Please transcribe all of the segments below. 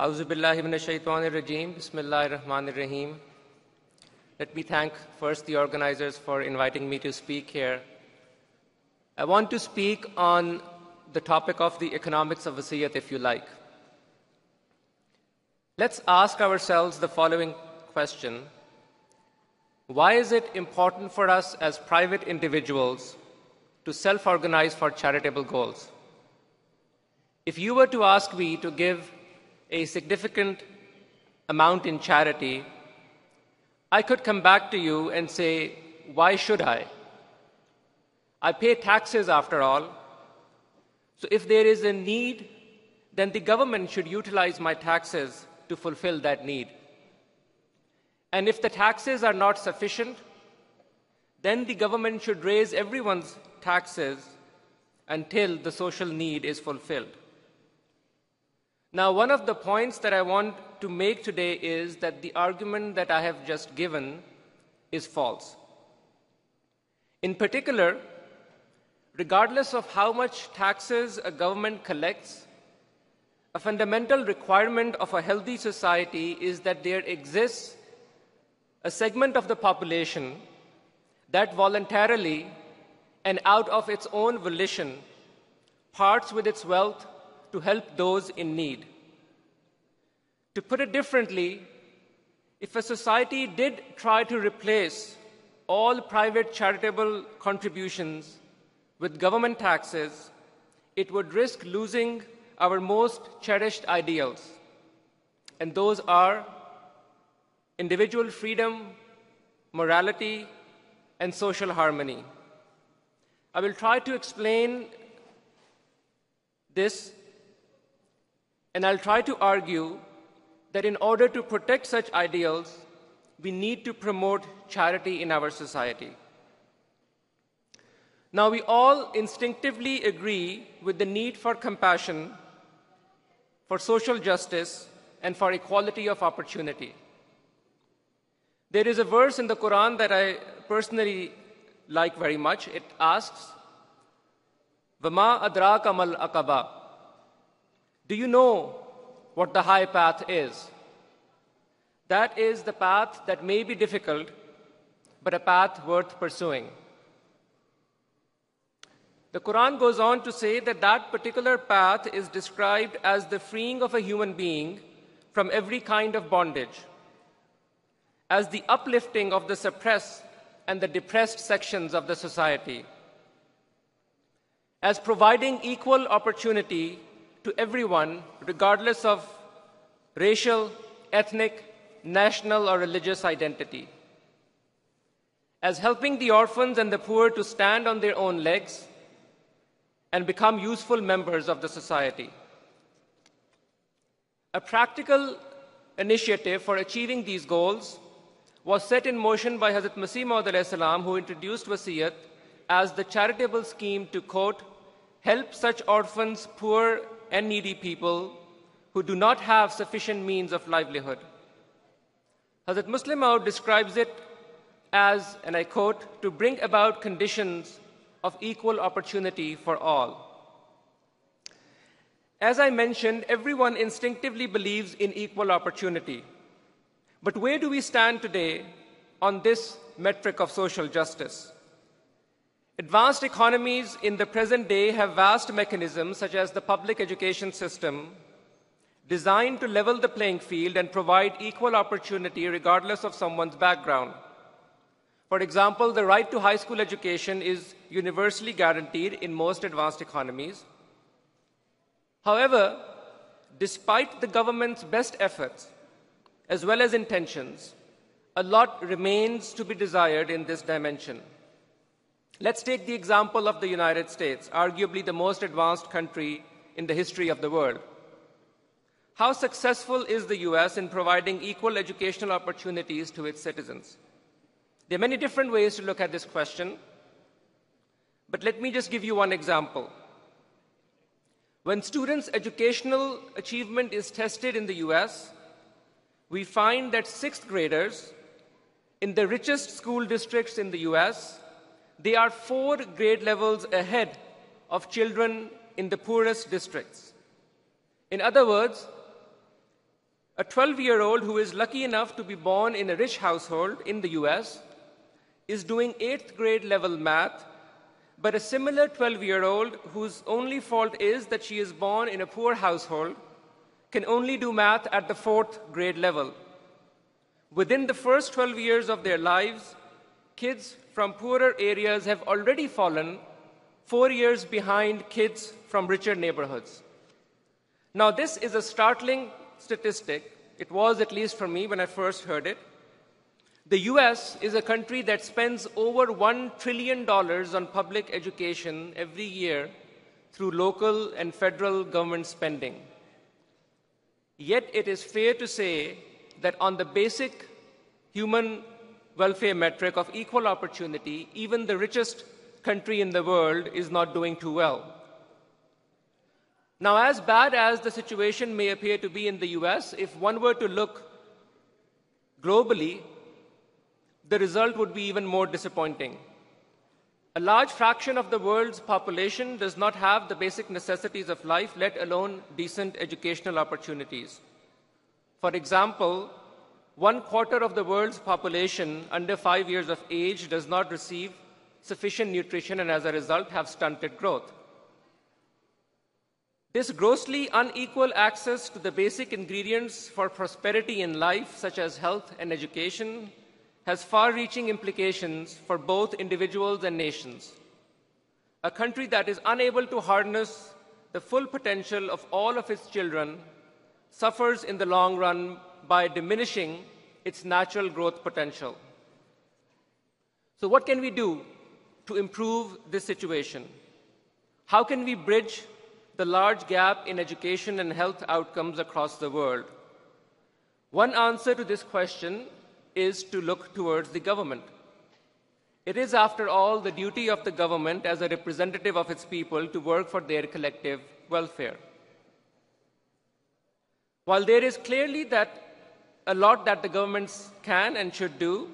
A'udhu billahi minash shaitanir rajeem. Bismillahir rahmanir rahim. Let me thank first the organizers for inviting me to speak here. I want to speak on the topic of the economics of wasiyat, if you like. Let's ask ourselves the following question. Why is it important for us as private individuals to self-organize for charitable goals? If you were to ask me to give a significant amount in charity, I could come back to you and say, why should I? I pay taxes after all. So if there is a need, then the government should utilize my taxes to fulfill that need. And if the taxes are not sufficient, then the government should raise everyone's taxes until the social need is fulfilled. Now, one of the points that I want to make today is that the argument that I have just given is false. In particular, regardless of how much taxes a government collects, a fundamental requirement of a healthy society is that there exists a segment of the population that voluntarily and out of its own volition parts with its wealth to help those in need. To put it differently, if a society did try to replace all private charitable contributions with government taxes, it would risk losing our most cherished ideals, and those are individual freedom, morality, and social harmony. I will try to explain this, and I'll try to argue that in order to protect such ideals, we need to promote charity in our society. Now, we all instinctively agree with the need for compassion, for social justice, and for equality of opportunity. There is a verse in the Quran that I personally like very much. It asks, "Vama adraka mal aqaba." Do you know what the high path is? That is the path that may be difficult, but a path worth pursuing. The Quran goes on to say that that particular path is described as the freeing of a human being from every kind of bondage, as the uplifting of the suppressed and the depressed sections of the society, as providing equal opportunity to everyone, regardless of racial, ethnic, national, or religious identity, as helping the orphans and the poor to stand on their own legs and become useful members of the society. A practical initiative for achieving these goals was set in motion by Hazrat Masih Maud alayhi salam, who introduced wasiyat as the charitable scheme to, quote, help such orphans, poor and needy people who do not have sufficient means of livelihood. Hazrat Muslim Maud describes it as, and I quote, to bring about conditions of equal opportunity for all. As I mentioned, everyone instinctively believes in equal opportunity. But where do we stand today on this metric of social justice? Advanced economies in the present day have vast mechanisms, such as the public education system, designed to level the playing field and provide equal opportunity regardless of someone's background. For example, the right to high school education is universally guaranteed in most advanced economies. However, despite the government's best efforts, as well as intentions, a lot remains to be desired in this dimension. Let's take the example of the United States, arguably the most advanced country in the history of the world. How successful is the US in providing equal educational opportunities to its citizens? There are many different ways to look at this question, but let me just give you one example. When students' educational achievement is tested in the US, we find that sixth graders in the richest school districts in the US, they are 4 grade levels ahead of children in the poorest districts. In other words, A 12-year-old who is lucky enough to be born in a rich household in the US is doing 8th grade level math, but a similar 12-year-old whose only fault is that she is born in a poor household can only do math at the 4th grade level. Within the first 12 years of their lives, kids from poorer areas have already fallen 4 years behind kids from richer neighborhoods. Now, this is a startling statistic. It was, at least for me, when I first heard it. The US is a country that spends over $1 trillion on public education every year through local and federal government spending. Yet it is fair to say that on the basic human welfare metric of equal opportunity, even the richest country in the world is not doing too well. Now, as bad as the situation may appear to be in the US, if one were to look globally, the result would be even more disappointing. A large fraction of the world's population does not have the basic necessities of life, let alone decent educational opportunities. For example, 1/4 of the world's population under 5 years of age does not receive sufficient nutrition and as a result have stunted growth. This grossly unequal access to the basic ingredients for prosperity in life, such as health and education, has far-reaching implications for both individuals and nations. A country that is unable to harness the full potential of all of its children suffers in the long run by diminishing its natural growth potential. So what can we do to improve this situation? How can we bridge the large gap in education and health outcomes across the world? One answer to this question is to look towards the government. It is, after all, the duty of the government as a representative of its people to work for their collective welfare. While there is clearly a lot that the governments can and should do,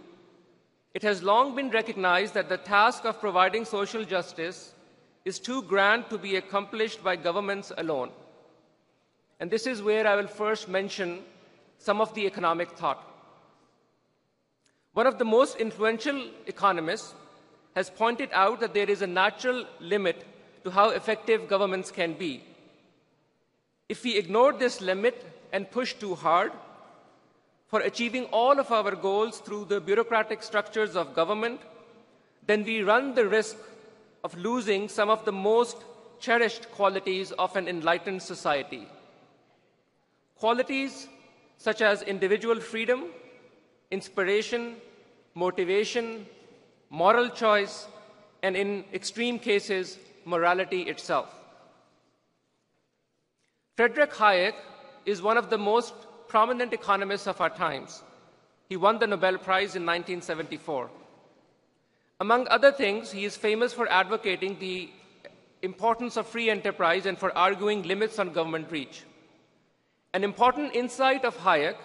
it has long been recognized that the task of providing social justice is too grand to be accomplished by governments alone. And this is where I will first mention some of the economic thought. One of the most influential economists has pointed out that there is a natural limit to how effective governments can be. If we ignore this limit and push too hard for achieving all of our goals through the bureaucratic structures of government, then we run the risk of losing some of the most cherished qualities of an enlightened society. Qualities such as individual freedom, inspiration, motivation, moral choice, and in extreme cases, morality itself. Friedrich Hayek is one of the most prominent economists of our times. He won the Nobel Prize in 1974. Among other things, he is famous for advocating the importance of free enterprise and for arguing limits on government reach. An important insight of Hayek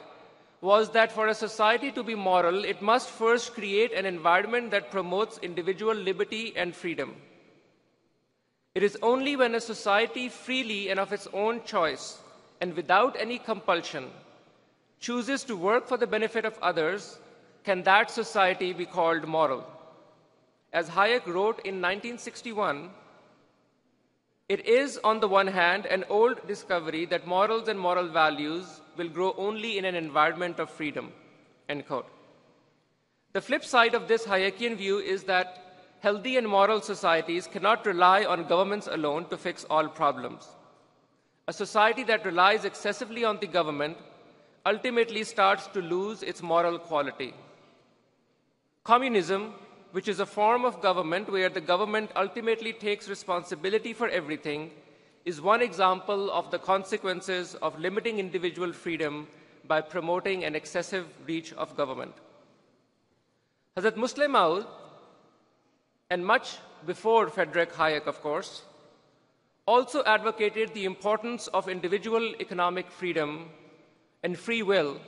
was that for a society to be moral, it must first create an environment that promotes individual liberty and freedom. It is only when a society freely and of its own choice and without any compulsion chooses to work for the benefit of others can that society be called moral. As Hayek wrote in 1961, it is, on the one hand, an old discovery that morals and moral values will grow only in an environment of freedom, end quote. The flip side of this Hayekian view is that healthy and moral societies cannot rely on governments alone to fix all problems. A society that relies excessively on the government ultimately starts to lose its moral quality. Communism, which is a form of government where the government ultimately takes responsibility for everything, is one example of the consequences of limiting individual freedom by promoting an excessive reach of government. Hazrat Musleh Maud, and much before Friedrich Hayek, of course, also advocated the importance of individual economic freedom and free will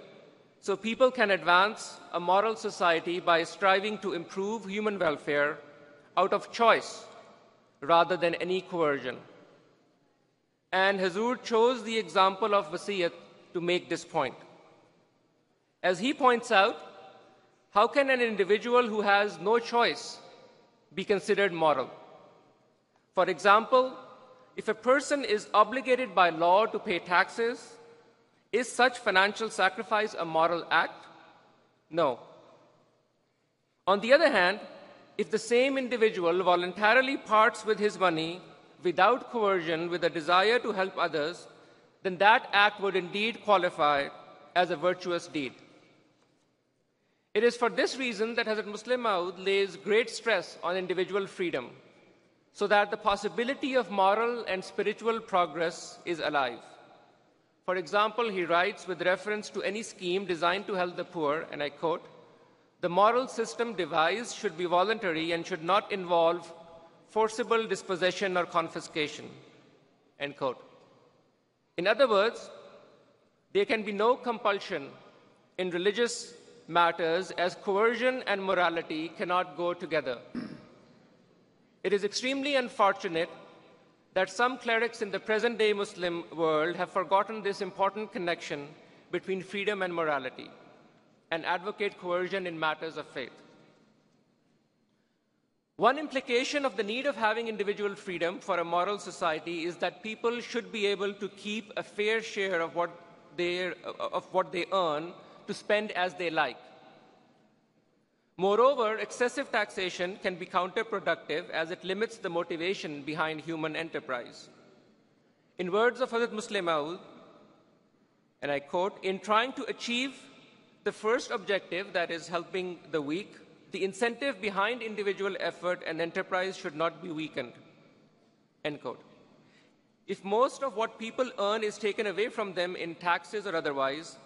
so people can advance a moral society by striving to improve human welfare out of choice rather than any coercion. And Hazur chose the example of Wasiyat to make this point. As he points out, how can an individual who has no choice be considered moral? For example, if a person is obligated by law to pay taxes, is such financial sacrifice a moral act? No. On the other hand, if the same individual voluntarily parts with his money without coercion with a desire to help others, then that act would indeed qualify as a virtuous deed. It is for this reason that Hazrat Muslim Maud lays great stress on individual freedom, so that the possibility of moral and spiritual progress is alive. For example, he writes with reference to any scheme designed to help the poor, and I quote, "The moral system devised should be voluntary and should not involve forcible dispossession or confiscation," end quote. In other words, there can be no compulsion in religious matters, as coercion and morality cannot go together. It is extremely unfortunate that some clerics in the present-day Muslim world have forgotten this important connection between freedom and morality and advocate coercion in matters of faith. One implication of the need of having individual freedom for a moral society is that people should be able to keep a fair share of what they earn to spend as they like. Moreover, excessive taxation can be counterproductive as it limits the motivation behind human enterprise. In words of Hazrat Muslim Maud, and I quote, "In trying to achieve the first objective, that is helping the weak, the incentive behind individual effort and enterprise should not be weakened," end quote. If most of what people earn is taken away from them in taxes or otherwise,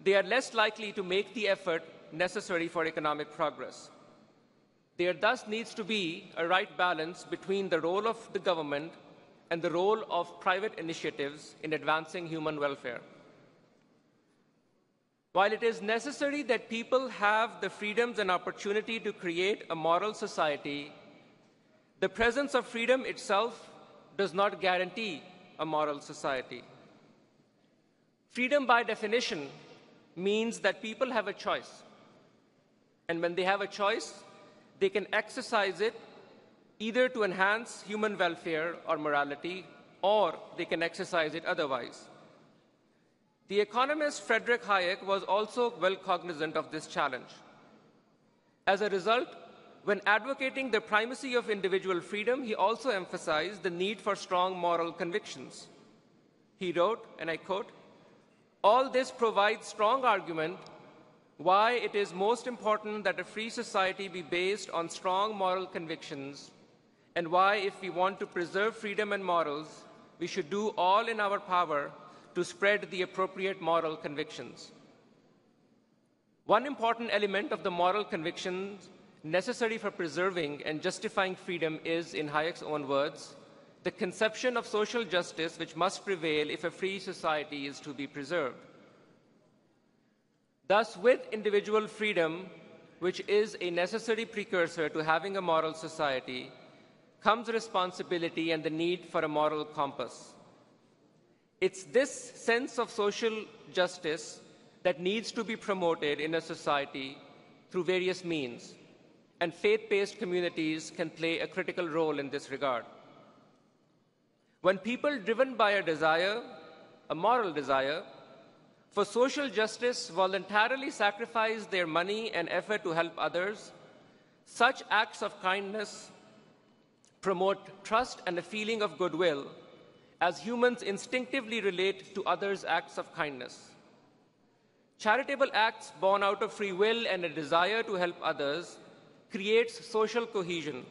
they are less likely to make the effort necessary for economic progress. There thus needs to be a right balance between the role of the government and the role of private initiatives in advancing human welfare. While it is necessary that people have the freedoms and opportunity to create a moral society, the presence of freedom itself does not guarantee a moral society. Freedom, by definition, means that people have a choice. And when they have a choice, they can exercise it either to enhance human welfare or morality, or they can exercise it otherwise. The economist Friedrich Hayek was also well cognizant of this challenge. As a result, when advocating the primacy of individual freedom, he also emphasized the need for strong moral convictions. He wrote, and I quote, "All this provides strong argument why it is most important that a free society be based on strong moral convictions, and why, if we want to preserve freedom and morals, we should do all in our power to spread the appropriate moral convictions." One important element of the moral convictions necessary for preserving and justifying freedom is, in Hayek's own words, the conception of social justice which must prevail if a free society is to be preserved. Thus, with individual freedom, which is a necessary precursor to having a moral society, comes responsibility and the need for a moral compass. It's this sense of social justice that needs to be promoted in a society through various means, and faith-based communities can play a critical role in this regard. When people driven by a desire, a moral desire, for social justice voluntarily sacrifice their money and effort to help others, such acts of kindness promote trust and a feeling of goodwill, as humans instinctively relate to others' acts of kindness. Charitable acts born out of free will and a desire to help others creates social cohesion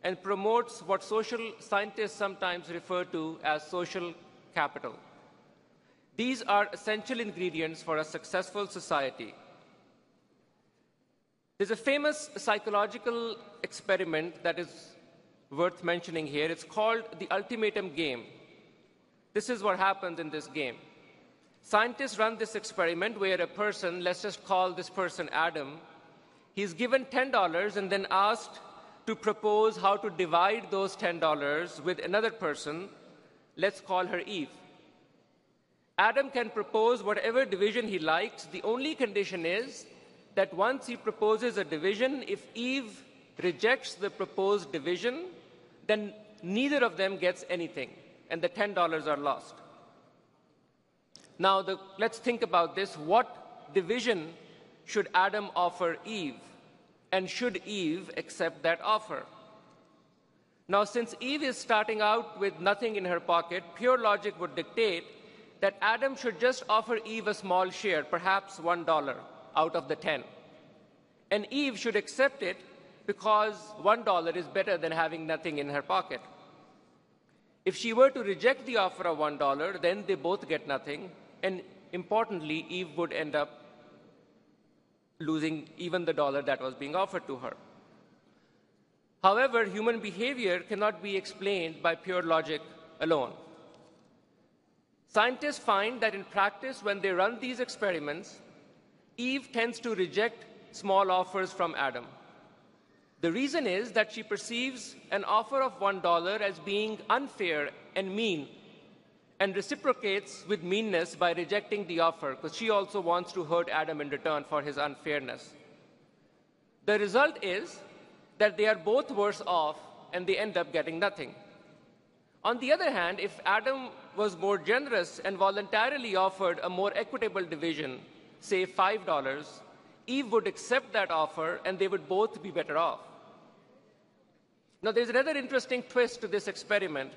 and promotes what social scientists sometimes refer to as social capital. These are essential ingredients for a successful society. There's a famous psychological experiment that is worth mentioning here. It's called the ultimatum game. This is what happens in this game. Scientists run this experiment where a person, let's just call this person Adam, he's given $10 and then asked to propose how to divide those $10 with another person, let's call her Eve. Adam can propose whatever division he likes. The only condition is that once he proposes a division, if Eve rejects the proposed division, then neither of them gets anything, and the $10 are lost. Now, let's think about this. What division should Adam offer Eve? And should Eve accept that offer? Now, since Eve is starting out with nothing in her pocket, pure logic would dictate that Adam should just offer Eve a small share, perhaps $1 out of the 10. And Eve should accept it because $1 is better than having nothing in her pocket. If she were to reject the offer of $1, then they both get nothing. And importantly, Eve would end up losing even the dollar that was being offered to her. However, human behavior cannot be explained by pure logic alone. Scientists find that in practice, when they run these experiments, Eve tends to reject small offers from Adam. The reason is that she perceives an offer of $1 as being unfair and mean, and reciprocates with meanness by rejecting the offer, because she also wants to hurt Adam in return for his unfairness. The result is that they are both worse off, and they end up getting nothing. On the other hand, if Adam was more generous and voluntarily offered a more equitable division, say $5, Eve would accept that offer, and they would both be better off. Now, there's another interesting twist to this experiment.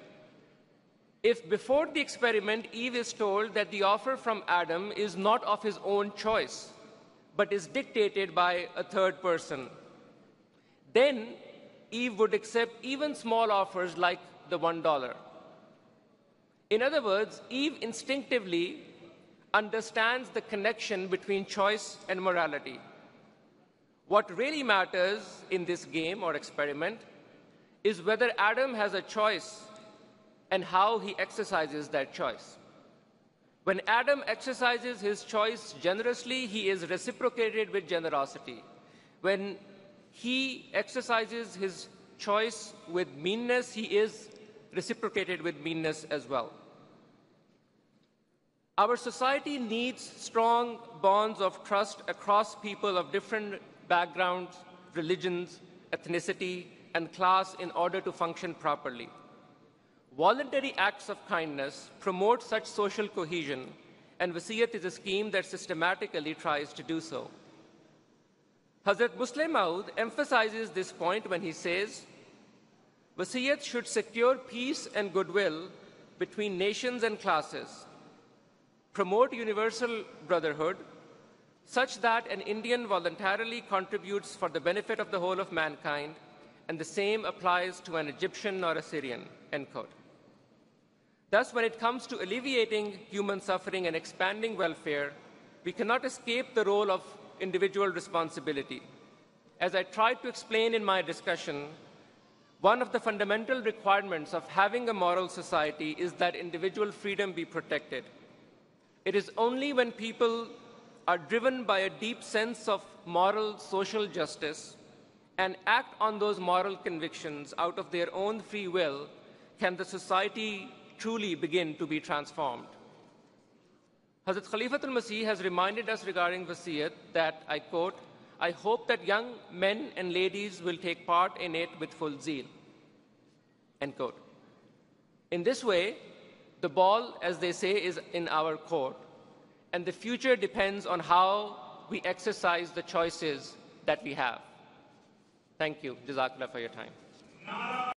If before the experiment, Eve is told that the offer from Adam is not of his own choice, but is dictated by a third person, then Eve would accept even small offers like the $1. In other words, Eve instinctively understands the connection between choice and morality. What really matters in this game or experiment is whether Adam has a choice and how he exercises that choice. When Adam exercises his choice generously, he is reciprocated with generosity. When he exercises his choice with meanness, he is reciprocated with meanness as well. Our society needs strong bonds of trust across people of different backgrounds, religions, ethnicity, and class in order to function properly. Voluntary acts of kindness promote such social cohesion, and Wasiyat is a scheme that systematically tries to do so. Hazrat Musleh Maud emphasizes this point when he says, Wasiyat should secure peace and goodwill between nations and classes, promote universal brotherhood, such that an Indian voluntarily contributes for the benefit of the whole of mankind, and the same applies to an Egyptian or a Syrian, end quote. Thus, when it comes to alleviating human suffering and expanding welfare, we cannot escape the role of individual responsibility. As I tried to explain in my discussion, one of the fundamental requirements of having a moral society is that individual freedom be protected. It is only when people are driven by a deep sense of moral social justice and act on those moral convictions out of their own free will can the society truly begin to be transformed. Hazrat Khalifatul Masih has reminded us regarding Wasiyat that, I quote, I hope that young men and ladies will take part in it with full zeal, end quote. In this way, the ball, as they say, is in our court, and the future depends on how we exercise the choices that we have. Thank you. Jazakallah for your time.